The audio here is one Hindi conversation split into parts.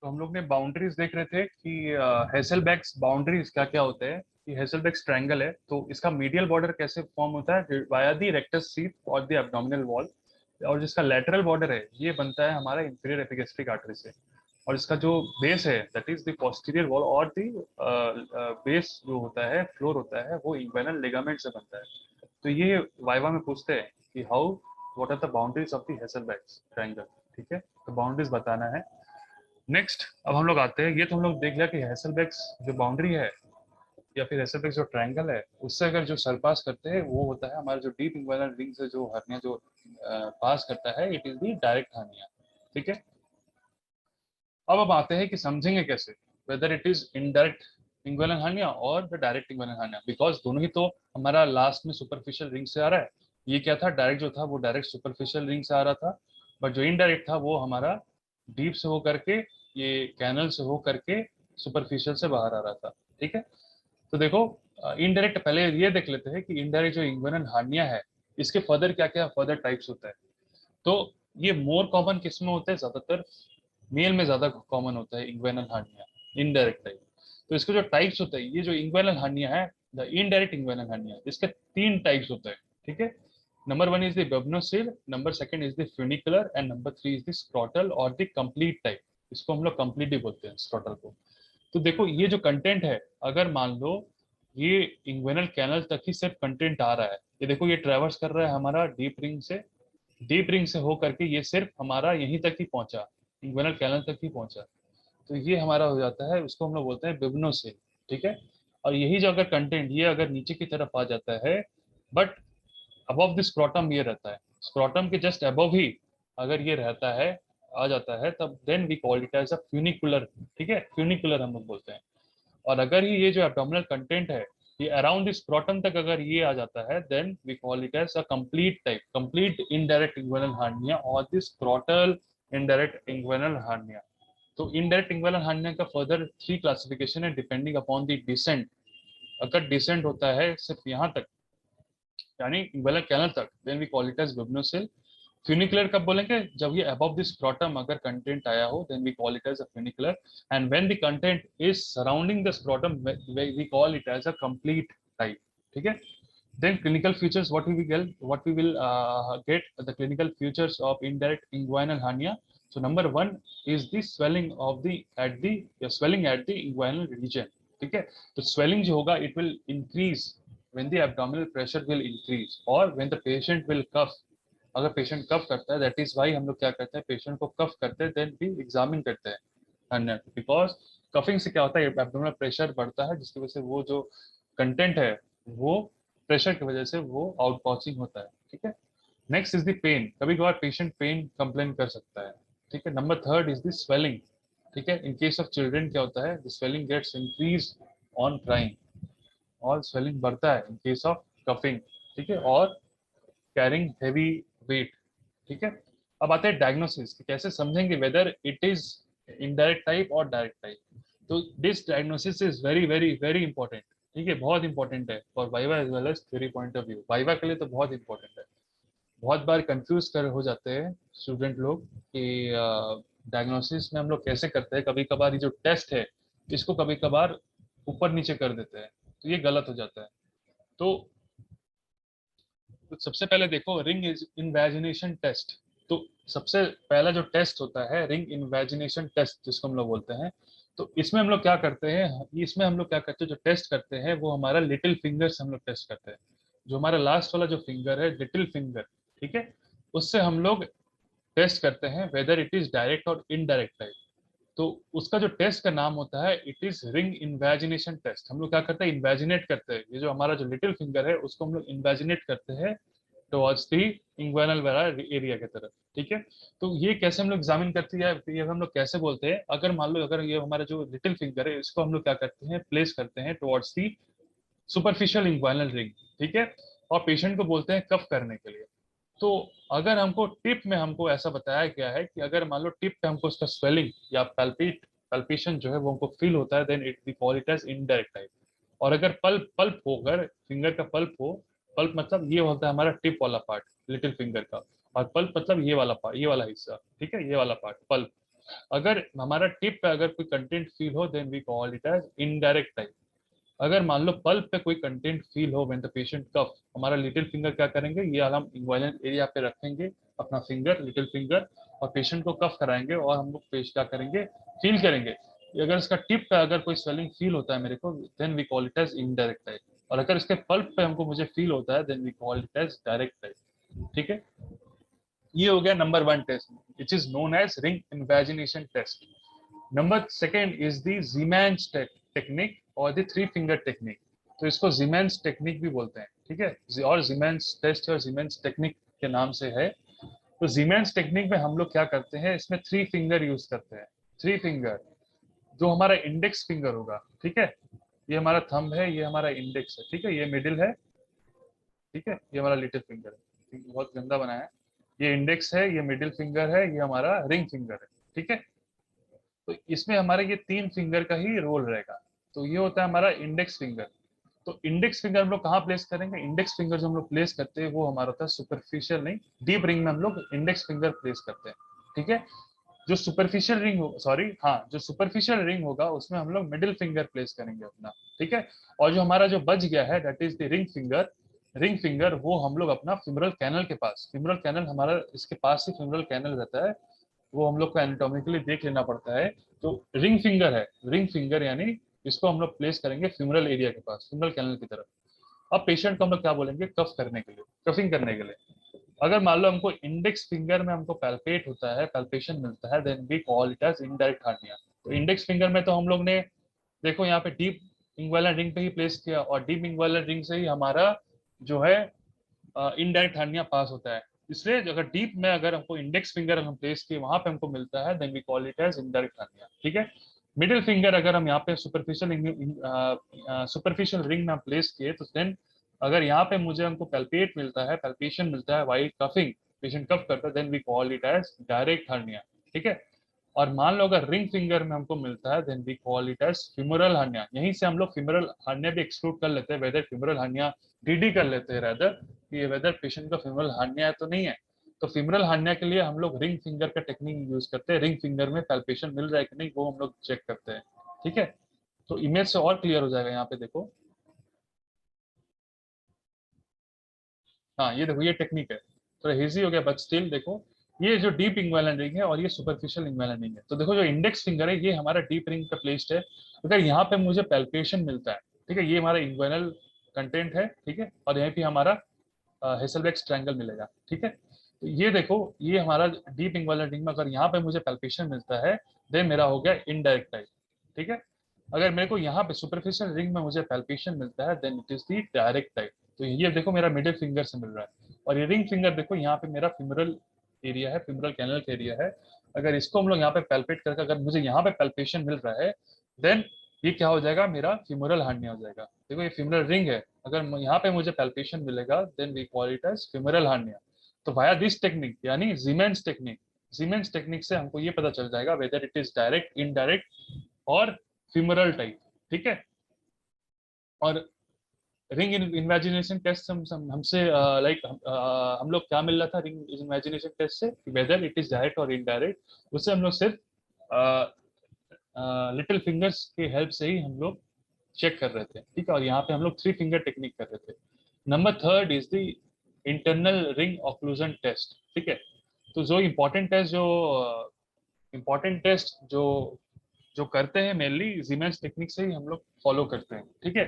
तो हम लोग ने बाउंड्रीज देख रहे थे कि हेसलबैक्स बाउंड्रीज क्या क्या होते हैं। कि हेसलबैक्स ट्रायंगल है तो इसका मीडियल बॉर्डर कैसे फॉर्म होता है, वाया दी रेक्टस शीथ और द एब्डोमिनल वॉल। और जिसका लेटरल बॉर्डर है ये बनता है हमारा इंफीरियर एपिगैस्ट्रिक आर्टरी से। और इसका जो बेस है that is the posterior wall, और द बेस जो होता है, फ्लोर होता है, वो इंग्वेनल लिगामेंट से बनता है। तो ये वाइवा में पूछते हैं कि how what are the boundaries of the Hesselbach's triangle. ठीक है, तो बाउंड्रीज बताना है। नेक्स्ट अब हम लोग आते हैं, ये तो हम लोग देख लिया कि हेसलबैक्स जो बाउंड्री है या फिर हेसलबैक्स जो ट्रायंगल है उससे अगर जो सरपास करते हैं वो होता है हमारा जो डीप इंग्वाइनल रिंग से जो हर्निया जो पास करता है, it is the direct hernia. ठीक है, अब आते हैं कि समझेंगे कैसे whether it is indirect inguinal hernia और the direct inguinal hernia, because दोनों ही तो हमारा लास्ट में सुपरफिशियल रिंग से आ रहा है। ये क्या था, डायरेक्ट जो था वो डायरेक्ट सुपरफिशियल रिंग से आ रहा था, बट जो इनडायरेक्ट था वो हमारा डीप से हो करके, ये कैनल से हो करके सुपरफिशियल से बाहर आ रहा था। ठीक है, तो देखो इनडायरेक्ट पहले ये देख लेते हैं कि इनडायरेक्ट जो इंग्वाइनल हार्निया है इसके फर्दर क्या क्या फर्दर टाइप्स होता है। तो ये मोर कॉमन किस में होता है, ज्यादातर मेल में ज्यादा कॉमन होता है इंग्वाइनल हार्निया, इनडायरेक्ट टाइप। तो इसके जो टाइप्स होते हैं, ये जो इंग्वाइनल हार्निया है, द इनडायरेक्ट इंग्वाइनल हार्निया, इसके तीन टाइप्स होते हैं। ठीक है, number one is the bubonocele, number second is the funicular, and number three is the scrotal और द कंप्लीट टाइप। इसको हम लोग कंप्लीट ही बोलते हैं स्क्रॉटल को। तो देखो ये जो कंटेंट है, अगर मान लो ये इंग्वेनल कैनल तक ही सिर्फ कंटेंट आ रहा है, ये देखो ये ट्रेवर्स कर रहा है हमारा डीप रिंग से, डीप रिंग से हो करके ये सिर्फ हमारा यहीं तक ही पहुंचा, इंग्वेनल कैनल तक ही पहुंचा, तो ये हमारा हो जाता है, उसको हम लोग बोलते हैं बिब्नो से। ठीक है, और यही जो अगर कंटेंट ये अगर नीचे की तरफ आ जाता है, बट अबव द स्क्रॉटम ये रहता है, स्क्रॉटम के जस्ट अबव ही अगर ये रहता है, आ जाता है, तब then we call it as a funicular. ठीक है, फ्यूनिकुलर हम लोग बोलते हैं। और अगर ही ये जो एब्डोमिनल कंटेंट है ये अराउंड दिस स्क्रॉटम तक अगर ये आ जाता है, then we call it as a complete type, complete indirect inguinal hernia और this scrotal indirect inguinal hernia. तो इनडायरेक्ट इंग्वेनल हार्निया का फर्दर थ्री क्लासिफिकेशन है डिपेंडिंग अपॉन द डिसेंट। अगर डिसेंट होता है सिर्फ यहाँ तक, यानी इंग्वेनल कैनल तक, then we call it as bubonocele. Funicular कब बोलेंगे, जब ये अबव द स्क्रॉटम अगर कंटेंट आया हो, then we call it as a funicular. And when the content is surrounding the scrotum, we call it as a complete type. ठीक है, then clinical features, what we will get the clinical features of indirect inguinal hernia. So number one is the swelling of the at the swelling at the inguinal region. ठीक है, तो swelling जो होगा it will increase when the abdominal pressure will increase or when the patient will cough। अगर पेशेंट कफ करता है, दैट इज वाई हम लोग क्या करते हैं, पेशेंट को कफ करते हैं, देन भी एग्जामिन करते हैं hernia, बिकॉज कफिंग से क्या होता है, एब्डोमिनल प्रेशर बढ़ता है जिसकी वजह से वो जो कंटेंट है वो प्रेशर की वजह से वो आउट पाउचिंग होता है। ठीक है, नेक्स्ट इज द पेन, कभी कभार पेशेंट पेन कंप्लेन कर सकता है। ठीक है, number third is the swelling. ठीक है, इन केस ऑफ चिल्ड्रन क्या होता है, the swelling gets increase on crying, और स्वेलिंग बढ़ता है इन केस ऑफ कफिंग। ठीक है, और कैरिंग हेवी वेट। ठीक है, अब आते हैं डायग्नोसिस कि कैसे समझेंगे whether it is indirect type और डायरेक्ट टाइप। तो this diagnosis is very very very important. ठीक है, बहुत इंपॉर्टेंट है for viva as well as theory point of view. Viva के लिए तो बहुत इंपॉर्टेंट है। बहुत बार कंफ्यूज कर हो जाते हैं स्टूडेंट लोग कि डायग्नोसिस में हम लोग कैसे करते हैं, कभी कभार ये जो टेस्ट है इसको कभी कभार ऊपर नीचे कर देते हैं, तो ये गलत हो जाता है। तो तो सबसे पहले देखो रिंग इन्वेजिनेशन टेस्ट। तो सबसे पहला जो टेस्ट होता है रिंग इन्वेजिनेशन टेस्ट जिसको हम लोग बोलते हैं, तो इसमें हम लोग क्या करते हैं, इसमें हम लोग क्या करते हैं, जो टेस्ट करते हैं वो हमारा लिटिल फिंगर से हम लोग टेस्ट करते हैं। जो हमारा लास्ट वाला जो फिंगर है लिटिल फिंगर, ठीक है, उससे हम लोग टेस्ट करते हैं वेदर इट इज डायरेक्ट और इनडायरेक्ट टाइप। तो उसका जो टेस्ट का नाम होता है it is ring invagination test. हम लोग क्या करते हैं, इन्वेजिनेट करते हैं, ये जो हमारा जो लिटिल फिंगर है उसको हम लोग इन्वेजिनेट करते हैं टुवर्ड्स दी इंग्वानल वाला एरिया की तरफ। ठीक है, तो ये कैसे हम लोग एग्जामिन करते हैं, ये हम लोग कैसे बोलते हैं, अगर मान लो अगर ये हमारा जो लिटिल फिंगर है इसको हम लोग क्या करते हैं, प्लेस करते हैं टुवर्ड्स दी सुपरफिशियल इंग्वानल रिंग। ठीक है, और पेशेंट को बोलते हैं कफ करने के लिए। तो अगर हमको टिप में हमको ऐसा बताया गया है कि अगर मान लो टिप पे हमको उसका स्वेलिंग या पल्पेशन जो है वो हमको फील होता है, then it we call it as indirect type. और अगर पल्प पल्प हो, अगर फिंगर का पल्प हो, पल्प मतलब ये होता है हमारा टिप वाला पार्ट लिटिल फिंगर का, और पल्प मतलब ये वाला पार्ट, ये वाला हिस्सा। ठीक है, ये वाला पार्ट पल्प। अगर हमारा टिप पे अगर कोई कंटेंट फील हो then we call it as indirect type. अगर मान लो पल्प पे कोई कंटेंट फील हो व्हेन द पेशेंट कफ, हमारा लिटिल फिंगर क्या करेंगे, ये हम इन्वॉल्वेंट एरिया पे रखेंगे अपना फिंगर, लिटिल फिंगर, और पेशेंट को कफ कराएंगे और हम लोग पेश क्या करेंगे, फील करेंगे। अगर इसका टिप पे अगर कोई स्वेलिंग फील होता है मेरे को, then we call it as indirect type. और अगर इसके पल्प पे हमको मुझे फील होता है, then we call it as direct type. ठीक है, ये हो गया number one test, which is known as ring invagination test. Number second is the Zieman's technique और द थ्री फिंगर टेक्निक। तो इसको जीमैन्स टेक्निक भी बोलते हैं, ठीक है, और जीमैन्स टेस्ट और जीमैन्स टेक्निक के नाम से है। तो जीमैन्स टेक्निक में हम लोग क्या करते हैं, इसमें थ्री फिंगर यूज करते हैं। थ्री फिंगर, जो हमारा इंडेक्स फिंगर होगा, ठीक है, ये हमारा थंब है, ये हमारा इंडेक्स है, ठीक है, ये मिडिल है, ठीक है, ये हमारा लिटिल फिंगर है, बहुत गंदा बनाया है, ये इंडेक्स है, ये मिडिल फिंगर है, ये हमारा रिंग फिंगर है, ठीक है। तो इसमें हमारे ये तीन फिंगर का ही रोल रहेगा। तो ये होता है हमारा इंडेक्स फिंगर। तो इंडेक्स फिंगर हम लोग कहाँ प्लेस करेंगे, इंडेक्स फिंगर जो हम लोग प्लेस करते हैं वो हमारा होता है सुपरफिशियल नहीं, डीप रिंग में हम लोग इंडेक्स फिंगर प्लेस करते हैं, ठीक है। जो सुपरफिशियल रिंग हो, सॉरी हाँ, जो सुपरफिशियल रिंग होगा उसमें हम लोग मिडिल फिंगर प्लेस करेंगे अपना, ठीक है। और जो हमारा जो बच गया है that is the ring finger, ring finger वो हम लोग अपना फिमरल कैनल के पास, फिमरल कैनल हमारा इसके पास ही फिमरल कैनल रहता है, वो हम लोग को एनाटोमिकली देख लेना पड़ता है। तो रिंग फिंगर है, रिंग फिंगर यानी इसको हम लोग प्लेस करेंगे फिमरल एरिया के पास, फिमरल कैनल की तरफ। अब पेशेंट को हम लोग क्या बोलेंगे, कफ करने के लिए, कफिंग करने के लिए। अगर मान लो हमको इंडेक्स फिंगर में हमको पैल्पेट होता है, पैल्पेशन मिलता है, then we call it as indirect hernia. तो इंडेक्स फिंगर में तो हम लोग ने देखो यहाँ पे डीप इंग्वालन रिंग पे ही प्लेस किया, और डीप इंग्वालन रिंग से ही हमारा जो है इनडायरेक्ट हार्निया पास होता है। इसलिए अगर डीप में अगर हमको इंडेक्स फिंगर हम प्लेस किए वहां पे हमको मिलता है, then we call it as indirect hernia, ठीक है। मिडिल फिंगर अगर हम यहाँ पे सुपरफिशियल रिंग में प्लेस किए, तो देन अगर यहाँ पे मुझे हमको पैल्पेट मिलता है, पैल्पेशन मिलता है वाइल कफिंग, पेशेंट कफ करता है, then we call it as direct hernia, ठीक है। और मान लो अगर रिंग फिंगर में हमको मिलता है, then we call it as femoral hernia. यहीं से हम लोग फिमोरल हार्निया भी एक्सक्लूड कर लेते हैं, वेदर फिमोरल हार्निया डीडी कर लेते हैं रेदर, कि वेदर पेशेंट का फिमोरल हार्निया है तो नहीं है। तो फिमोरल हार्निया के लिए हम लोग रिंग फिंगर का टेक्निक यूज करते हैं, रिंग फिंगर में पैल्पेशन मिल रहा है कि नहीं वो हम लोग चेक करते हैं, ठीक है। तो इमेज से और क्लियर हो जाएगा, यहाँ पे देखो, हाँ ये देखो ये टेक्निक है, थोड़ा हेजी हो गया बट स्टिल देखो, ये जो डीप इंग्वेलन रिंग है और ये सुपरफिशियल इंग्वेलन रिंग है। तो देखो जो इंडेक्स फिंगर है ये हमारा डीप रिंग पे प्लेस्ड है। अगर यहाँ पे मुझे पैल्पेशन मिलता है, ठीक है, ये हमारा इंग्वेनल कंटेंट है, ठीक है, और यहाँ पे हमारा हेसलबेक ट्रायंगल मिलेगा, ठीक है। तो ये देखो ये हमारा डीप इंग्वेलन रिंग में अगर यहाँ पे मुझे पैल्पेशन मिलता है, देन मेरा हो गया इनडायरेक्ट टाइप, ठीक है। अगर मेरे को यहाँ पे सुपरफिशियल रिंग में मुझे पैल्पेशन मिलता है, then it is the direct type. तो ये देखो मेरा मिडिल फिंगर से मिल रहा है, और ये रिंग फिंगर देखो यहाँ पे मेरा फिमरल एरिया है, फिमरल कैनल का एरिया है। अगर इसको हम लोग यहाँ पे पैल्पेट करके अगर मुझे यहाँ पे पैल्पेशन मिल रहा है, देन ये क्या हो जाएगा, मेरा फिमोरल हार्निया हो जाएगा। देखो ये फिमरल रिंग है, अगर यहाँ पे मुझे पैल्पेशन मिलेगा, then we call it as femoral hernia. तो वाया दिस टेक्निक यानी जीमेंस टेक्निक, जीमेंस टेक्निक से हमको ये पता चल जाएगा whether it is direct, indirect और फिमोरल टाइप, ठीक है। और रिंग इमेजिनेशन टेस्ट हमसे लाइक हम लोग क्या मिल रहा था रिंग इमेजिनेशन टेस्ट से, वेदर इट इज डायरेक्ट और इनडायरेक्ट, उससे हम लोग सिर्फ लिटिल फिंगर्स के हेल्प से ही हम लोग चेक कर रहे थे, ठीक है। और यहाँ पे हम लोग थ्री फिंगर टेक्निक कर रहे थे। Number third is the internal ring occlusion test, ठीक है। तो जो इम्पोर्टेंट टेस्ट जो जो करते हैं मेनली जीमेंस टेक्निक से ही हम लोग फॉलो करते हैं, ठीक है।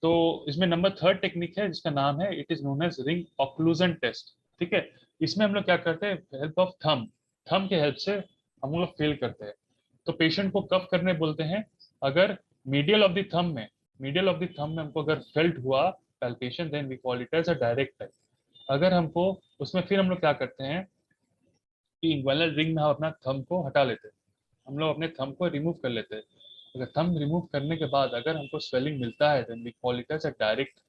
तो इसमें नंबर थर्ड टेक्निक है जिसका नाम है it is known as ring occlusion test, ठीक है। इसमें हम लोग क्या करते हैं, हेल्प ऑफ थंब, थंब के हेल्प से हम लोग फील करते हैं। तो पेशेंट को कफ करने बोलते हैं, अगर मीडियल ऑफ द थंब में, मीडियल ऑफ द थंब में हमको अगर फेल्ट हुआ palpation, then we call it as a direct type. अगर हमको उसमें फिर हम लोग क्या करते हैं कि इंग्वाइनल रिंग में हम अपना थंब को हटा लेते हैं, हम लोग अपने थंब को रिमूव कर लेते हैं। अगर थंब रिमूव करने के बाद अगर हमको स्वेलिंग मिलता है, then we call it as a direct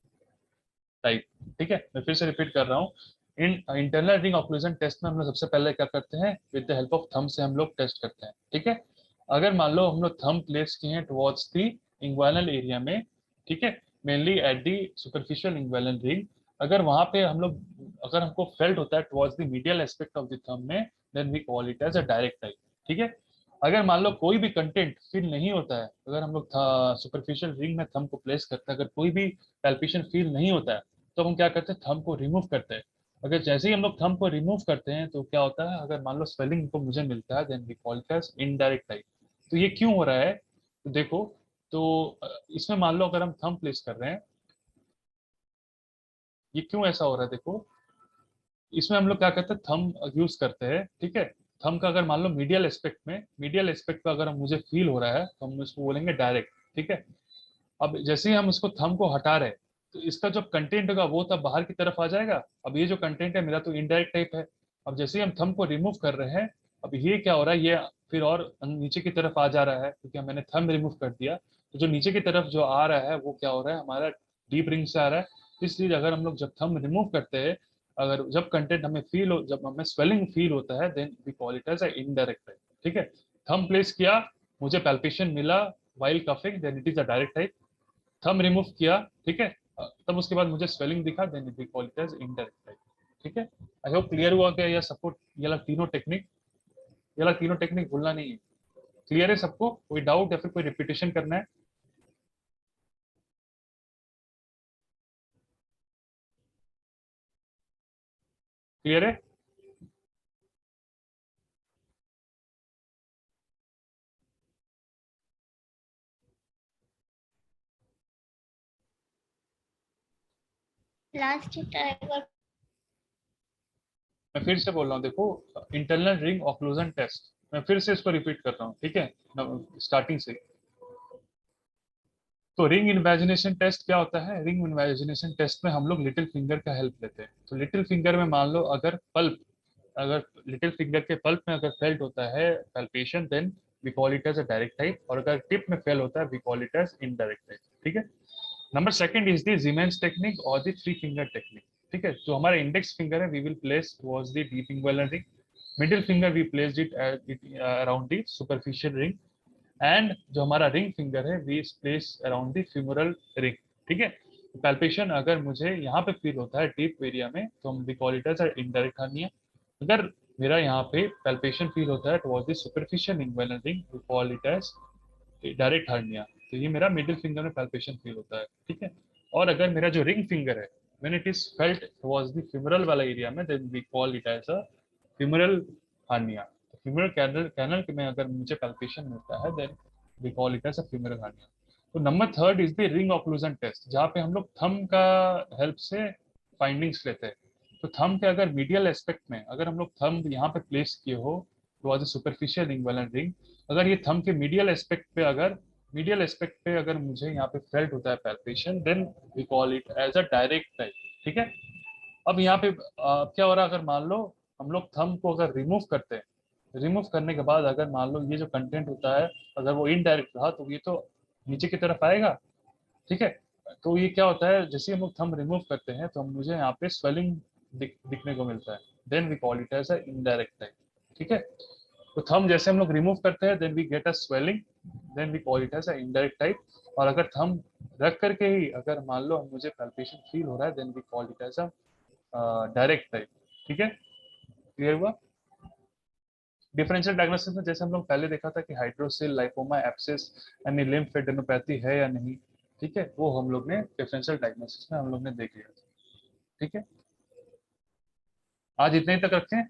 type, ठीक है। मैं फिर से रिपीट कर रहा हूँ, in internal ring occlusion test में हम लोग सबसे पहले क्या करते हैं, with the help of thumb से हम लोग टेस्ट करते हैं, ठीक है। अगर मान लो हम लोग थंब प्लेस किए हैं टुवर्ड्स द इंग्वाइनल एरिया में, ठीक है, mainly at the superficial inguinal ring, अगर वहां पे हम लोग अगर हमको फेल्ट होता है towards the medial aspect of the thumb में, then we call it as a direct type, ठीक है। अगर मान लो कोई भी कंटेंट फील नहीं होता है, अगर हम लोग सुपरफिशियल रिंग में थंब को प्लेस करते हैं, अगर कोई भी पैल्पेशन फील नहीं होता है, तो हम क्या करते हैं, थंब को रिमूव करते हैं। अगर जैसे ही हम लोग थंब को रिमूव करते हैं तो क्या होता है, अगर मान लो स्वेलिंग को मुझे मिलता है, then we call it as indirect type. तो ये क्यों हो रहा है, तो देखो, तो इसमें मान लो अगर हम थंब प्लेस कर रहे हैं, ये क्यों ऐसा हो रहा है, देखो, इसमें हम लोग क्या करते हैं, थंब यूज करते हैं, ठीक है। थंब का अगर मान लो मीडियल एस्पेक्ट पे अगर मुझे फील हो रहा है, तो हम इसको बोलेंगे डायरेक्ट, ठीक है। अब जैसे ही हम इसको थंब को हटा रहे हैं, तो इसका जो कंटेंट होगा वो तब बाहर की तरफ आ जाएगा। अब ये जो कंटेंट है मेरा तो इनडायरेक्ट टाइप है। अब जैसे ही हम थंब को रिमूव कर रहे हैं, अब ये क्या हो रहा है, ये फिर और नीचे की तरफ आ जा रहा है, क्योंकि मैंने थंब रिमूव कर दिया। तो जो नीचे की तरफ जो आ रहा है वो क्या हो रहा है, हमारा डीप रिंग से आ रहा है। इसलिए अगर हम लोग जब थंब रिमूव करते हैं, अगर जब कंटेंट हमें फील हो, जब हमें स्वेलिंग फील होता है, then we call it as a indirect type, ठीक है। थंब प्लेस किया, मुझे पैल्पेशन मिला while coughing, then it is a direct type. Thumb remove किया, ठीक है, तब उसके बाद मुझे स्वेलिंग दिखा, then we call it as indirect type, ठीक है। आई होप क्लियर हुआ क्या, या सपोर्ट, ये वाला तीनों टेक्निक, ये वाला तीनों टेक्निक भूलना नहीं है। क्लियर है सबको, कोई डाउट या फिर कोई रिपीटेशन करना है? क्लियर है? Last tiger. मैं फिर से बोल रहा हूँ, देखो, इंटरनल रिंग ऑक्लूजन टेस्ट, मैं फिर से इसको रिपीट कर रहा हूँ, ठीक है, स्टार्टिंग से। तो रिंग इन्वेजिनेशन टेस्ट क्या होता है, रिंग इन्वेजिनेशन टेस्ट में हम लोग लिटिल फिंगर का हेल्प लेते हैं। तो लिटिल फिंगर में मान लो अगर पल्प, अगर लिटिल फिंगर के पल्प में अगर फेल्ट होता है palpation, then we call it as a direct type, और अगर टिप में फेल होता है we call it as indirect type, ठीक है। Number second is the Zieman's technique और द थ्री फिंगर टेक्निक, ठीक है। जो हमारा इंडेक्स फिंगर है we will place towards the deep inguinal ring, middle finger we placed it around the superficial ring, and जो हमारा रिंग फिंगर है we place around the femoral ring, ठीक है। पैल्पेशन अगर मुझे यहाँ पे फील होता है डीप एरिया में, तो हम we call it as indirect hernia. अगर मेरा यहाँ पे पैल्पेशन फील होता है towards the superficial inguinal ring, we call it as direct hernia. तो ये मेरा मिडिल फिंगर में पैल्पेशन फील होता है, ठीक है। और अगर मेरा जो रिंग फिंगर है, when it is felt towards the femoral वाला एरिया में, then we call it as a femoral hernia. तो फ्यूमरल कैनल कैनल में अगर मुझे पैल्पेशन मिलता है, then we call it as a femoral hernia. तो number third is the ring occlusion test, जहाँ पे हम लोग थंब का हेल्प से फाइंडिंग्स लेते हैं। तो थंब के अगर मीडियल एस्पेक्ट में अगर हम लोग थंब यहाँ पे प्लेस किए हो towards the superficial inguinal ring, अगर ये थंब के मीडियल एस्पेक्ट पे अगर मुझे यहाँ पे फेल्ट होता है palpation, then we call it as a direct type, ठीक है। अब यहाँ पे क्या हो रहा है, अगर मान लो हम लोग थंब को अगर रिमूव करते हैं, रिमूव करने के बाद अगर मान लो ये जो कंटेंट होता है, अगर वो इनडायरेक्ट रहा, तो ये तो नीचे की तरफ आएगा, ठीक है। तो ये क्या होता है, जैसे हम लोग थंब रिमूव करते हैं तो मुझे यहाँ पे स्वेलिंग दिखने को मिलता है, then we call it as a indirect type, ठीक है। तो थंब जैसे हम लोग रिमूव करते हैं, then we get a swelling, then we call it as a indirect type. और अगर थंब रख करके ही अगर मान लो मुझे पैल्पेशन फील हो रहा है, then we call it as a direct type, ठीक है। क्लियर हुआ? डिफरेंशियल डायग्नोसिस में जैसे हम लोग पहले देखा था कि हाइड्रोसिल, लाइपोमा, एब्सिस, यानी लिम्फेडेनोपैथी है या नहीं, ठीक है, वो हम लोग ने डिफरेंशियल डायग्नोसिस में हम लोग ने देख लिया था, ठीक है। आज इतने ही तक रखें।